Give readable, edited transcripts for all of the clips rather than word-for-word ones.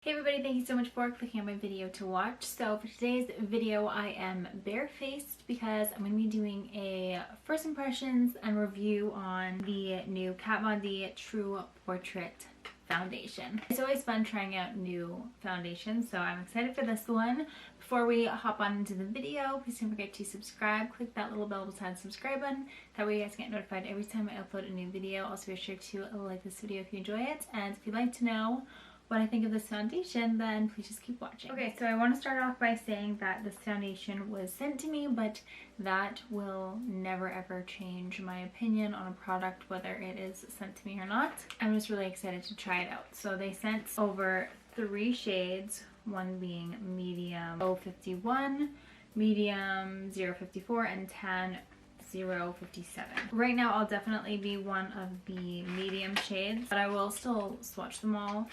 Hey everybody, thank you so much for clicking on my video to watch. So for today's video I am barefaced because I'm going to be doing a first impressions and review on the new Kat Von D True Portrait foundation. It's always fun trying out new foundations, so I'm excited for this one. Before we hop on into the video, please don't forget to subscribe. Click that little bell beside the subscribe button. That way you guys get notified every time I upload a new video. Also be sure to like this video if you enjoy it, and if you'd like to know what I think of this foundation, then please just keep watching. Okay, so I want to start off by saying that this foundation was sent to me, but that will never ever change my opinion on a product, whether it is sent to me or not. I'm just really excited to try it out. So they sent over 3 shades, one being medium 051, medium 054, and tan 057. Right now I'll definitely be one of the medium shades, but I will still swatch them all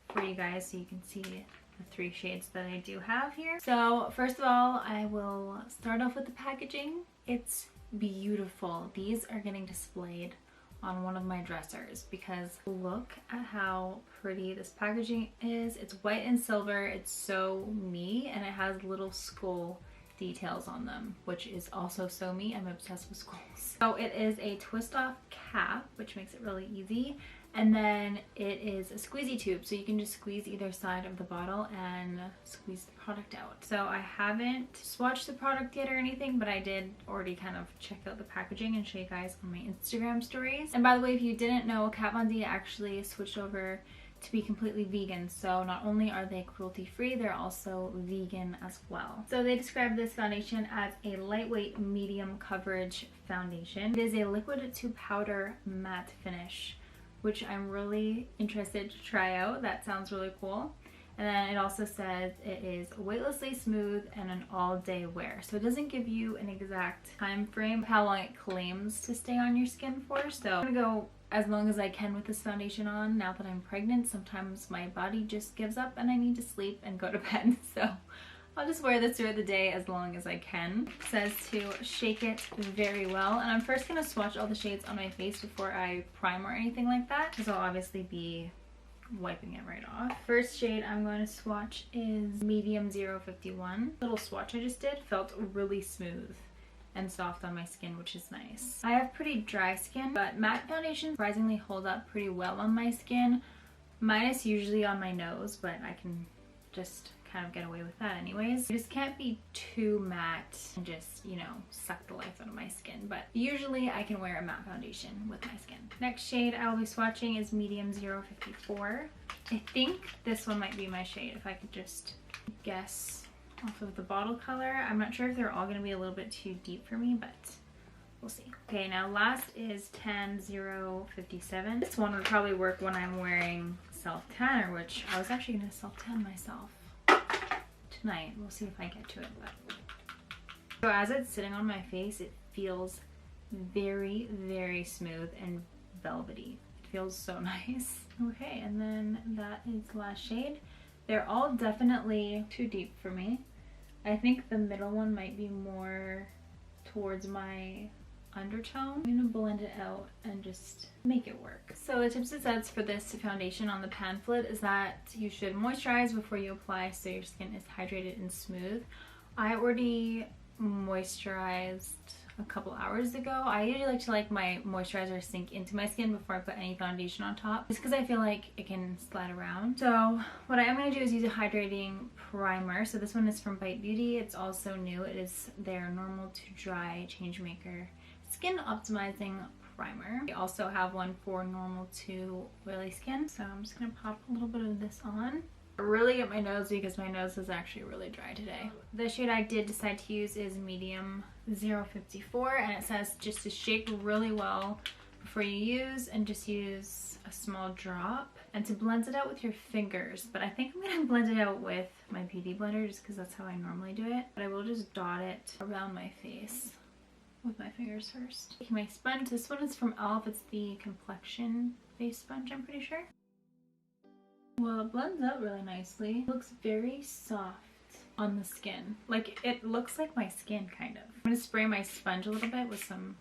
for you guys so you can see the 3 shades that I do have here. So first of all, I will start off with the packaging. It's beautiful. These are getting displayed on one of my dressers because look at how pretty this packaging is. It's white and silver. It's so me, and it has little skull details on them, which is also so me. I'm obsessed with skulls. So it is a twist off cap, which makes it really easy. And then it is a squeezy tube, so you can just squeeze either side of the bottle and squeeze the product out. So I haven't swatched the product yet or anything, but I did already kind of check out the packaging and show you guys on my Instagram stories. And by the way, if you didn't know, Kat Von D actually switched over to be completely vegan. So not only are they cruelty free, they're also vegan as well. So they describe this foundation as a lightweight medium coverage foundation. It is a liquid to powder matte finish, which I'm really interested to try out. That sounds really cool. And then it also says it is weightlessly smooth and an all-day wear. So it doesn't give you an exact time frame of how long it claims to stay on your skin for. So I'm gonna go as long as I can with this foundation on. Now that I'm pregnant, sometimes my body just gives up and I need to sleep and go to bed. So I'll just wear this throughout the day as long as I can. It says to shake it very well. And I'm first going to swatch all the shades on my face before I prime or anything like that, because I'll obviously be wiping it right off. First shade I'm going to swatch is medium 051. Little swatch I just did felt really smooth and soft on my skin, which is nice. I have pretty dry skin, but matte foundations surprisingly hold up pretty well on my skin. Mine is usually on my nose, but I can just kind of get away with that anyways. I just can't be too matte and just, you know, suck the life out of my skin, but usually I can wear a matte foundation with my skin. Next shade I will be swatching is medium 054. I think this one might be my shade if I could just guess off of the bottle color. I'm not sure if they're all going to be a little bit too deep for me, but we'll see. Okay, now last is tan 057. This one would probably work when I'm wearing self-tanner, which I was actually going to self-tan myself tonight. We'll see if I get to it. But so as it's sitting on my face, it feels very, very smooth and velvety. It feels so nice. Okay, and then that is the last shade. They're all definitely too deep for me. I think the middle one might be more towards my undertone. I'm gonna blend it out and just make it work. So the tips and sets for this foundation on the pamphlet is that you should moisturize before you apply so your skin is hydrated and smooth. I already moisturized a couple hours ago. I usually like to let my moisturizer sink into my skin before I put any foundation on top, just because I feel like it can slide around. So what I am going to do is use a hydrating primer. So this one is from Bite Beauty. It's also new. It is their normal to dry changemaker skin optimizing primer. I also have one for normal to oily skin. So I'm just going to pop a little bit of this on. Really at my nose because my nose is actually really dry today. The shade I did decide to use is medium 054, and it says just to shake really well before you use, and just use a small drop, and to blend it out with your fingers. But I think I'm gonna blend it out with my beauty blender just because that's how I normally do it. But I will just dot it around my face with my fingers first. Taking my sponge, this one is from e.l.f. It's the complexion face sponge, I'm pretty sure. Well, it blends out really nicely. It looks very soft on the skin. Like, it looks like my skin, kind of. I'm gonna spray my sponge a little bit with some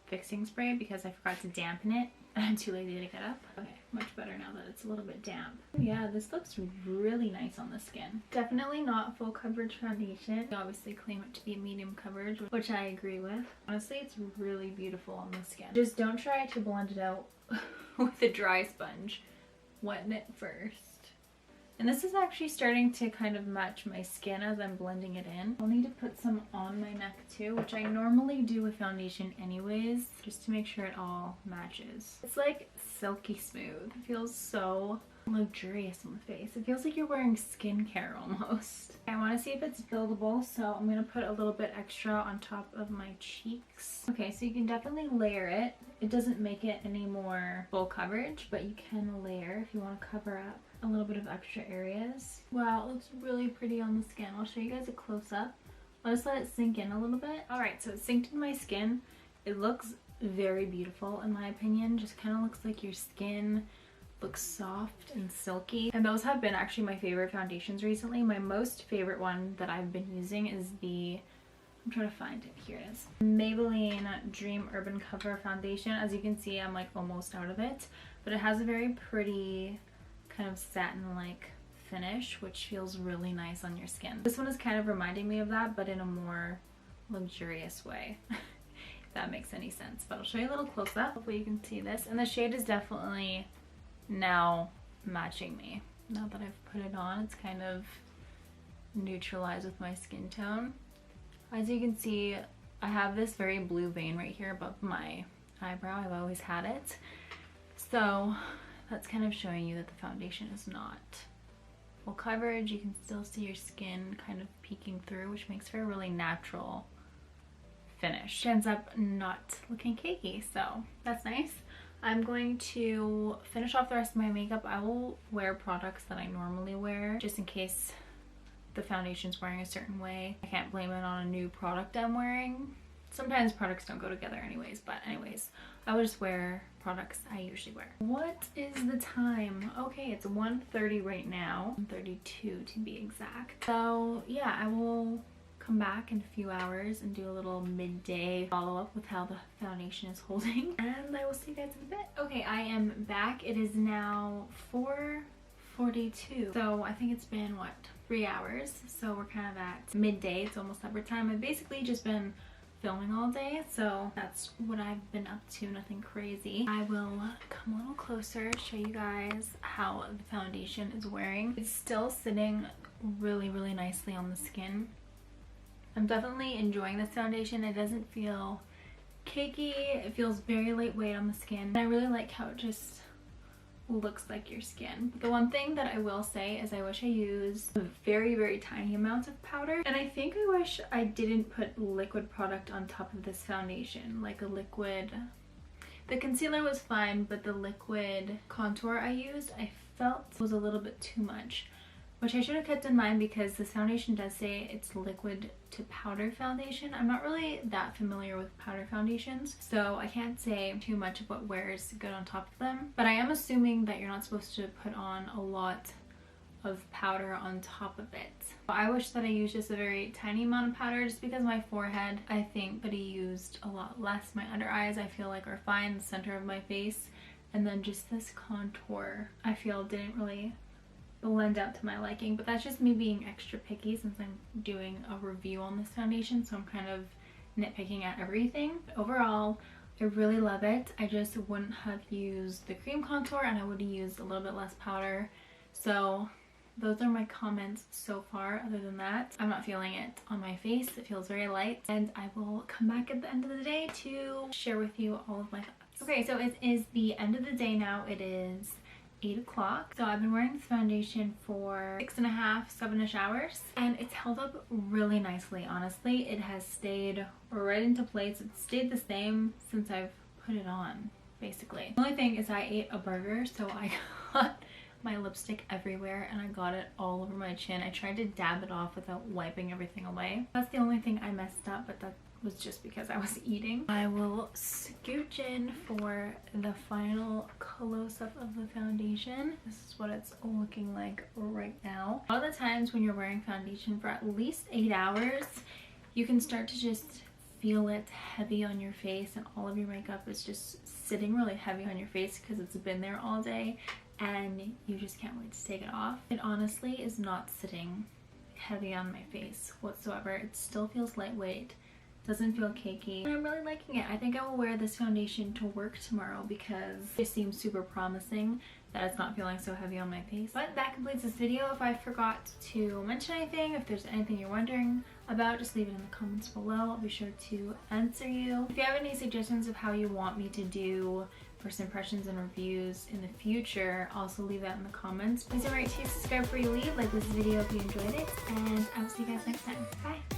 fixing spray because I forgot to dampen it I'm too lazy to get up. Okay, much better now that it's a little bit damp. Yeah, this looks really nice on the skin. Definitely not full coverage foundation. They obviously claim it to be medium coverage, which I agree with. Honestly, it's really beautiful on the skin. Just don't try to blend it out with a dry sponge. Wet it first. And this is actually starting to kind of match my skin as I'm blending it in. I'll need to put some on my neck too, which I normally do with foundation anyways, just to make sure it all matches. It's like silky smooth. It feels so luxurious on the face. It feels like you're wearing skincare almost. I want to see if it's buildable, so I'm going to put a little bit extra on top of my cheeks. Okay, so you can definitely layer it. It doesn't make it any more full coverage, but you can layer if you want to cover up a little bit of extra areas. Wow, it looks really pretty on the skin. I'll show you guys a close-up. I'll just let it sink in a little bit. Alright, so it synced in my skin. It looks very beautiful in my opinion. Just kind of looks like your skin looks soft and silky. And those have been actually my favorite foundations recently. My most favorite one that I've been using is the, I'm trying to find it, here it is, Maybelline Dream Urban Cover Foundation. As you can see, I'm like almost out of it, but it has a very pretty kind of satin-like finish, which feels really nice on your skin. This one is kind of reminding me of that, but in a more luxurious way. If that makes any sense. But I'll show you a little close-up. Hopefully you can see this. And the shade is definitely now matching me. Now that I've put it on, it's kind of neutralized with my skin tone. As you can see, I have this very blue vein right here above my eyebrow. I've always had it. So that's kind of showing you that the foundation is not full coverage. You can still see your skin kind of peeking through, which makes for a really natural finish. It ends up not looking cakey, so that's nice. I'm going to finish off the rest of my makeup. I will wear products that I normally wear just in case the foundation's wearing a certain way. I can't blame it on a new product I'm wearing. Sometimes products don't go together anyways, but anyways, I will just wear products I usually wear. What is the time? Okay, it's 1:30 right now. 1:32 to be exact. So yeah, I will come back in a few hours and do a little midday follow-up with how the foundation is holding, and I will see you guys in a bit. Okay, I am back. It is now 4:42, so I think it's been what, 3 hours, so we're kind of at midday. It's almost supper time. I've basically just been filming all day, so that's what I've been up to, nothing crazy. I will come a little closer, show you guys how the foundation is wearing. It's still sitting really nicely on the skin. I'm definitely enjoying this foundation. It doesn't feel cakey. It feels very lightweight on the skin. And I really like how it just looks like your skin. But the one thing that I will say is I wish I used a very tiny amount of powder. And I think I wish I didn't put liquid product on top of this foundation. Like a liquid... The concealer was fine, but the liquid contour I used, I felt was a little bit too much. Which I should have kept in mind because this foundation does say it's liquid to powder foundation. I'm not really that familiar with powder foundations, so I can't say too much of what wears good on top of them. But I am assuming that you're not supposed to put on a lot of powder on top of it. I wish that I used just a very tiny amount of powder just because my forehead, I think that I used a lot less. My under eyes I feel like are fine, the center of my face, and then just this contour I feel didn't really blend out to my liking, but that's just me being extra picky since I'm doing a review on this foundation, so I'm kind of nitpicking at everything. But overall, I really love it. I just wouldn't have used the cream contour and I would have used a little bit less powder. So those are my comments so far. Other than that, I'm not feeling it on my face. It feels very light, and I will come back at the end of the day to share with you all of my thoughts. Okay, so it is the end of the day now. It is 8 o'clock. So I've been wearing this foundation for 6.5, 7-ish hours, and it's held up really nicely, honestly. It has stayed right into place. It's stayed the same since I've put it on, basically. The only thing is I ate a burger, so I got my lipstick everywhere and I got it all over my chin. I tried to dab it off without wiping everything away. That's the only thing I messed up, but that was just because I was eating. I will scooch in for the final close-up of the foundation. This is what it's looking like right now. A lot of the times when you're wearing foundation for at least 8 hours, you can start to just feel it heavy on your face and all of your makeup is just sitting really heavy on your face because it's been there all day and you just can't wait to take it off. It honestly is not sitting heavy on my face whatsoever. It still feels lightweight, doesn't feel cakey, and I'm really liking it. I think I will wear this foundation to work tomorrow because it seems super promising that it's not feeling so heavy on my face. But that completes this video. If I forgot to mention anything, if there's anything you're wondering about, just leave it in the comments below. I'll be sure to answer you. If you have any suggestions of how you want me to do first impressions and reviews in the future, also leave that in the comments. Please don't forget to subscribe before you leave, like this video if you enjoyed it, and I'll see you guys next time. Bye!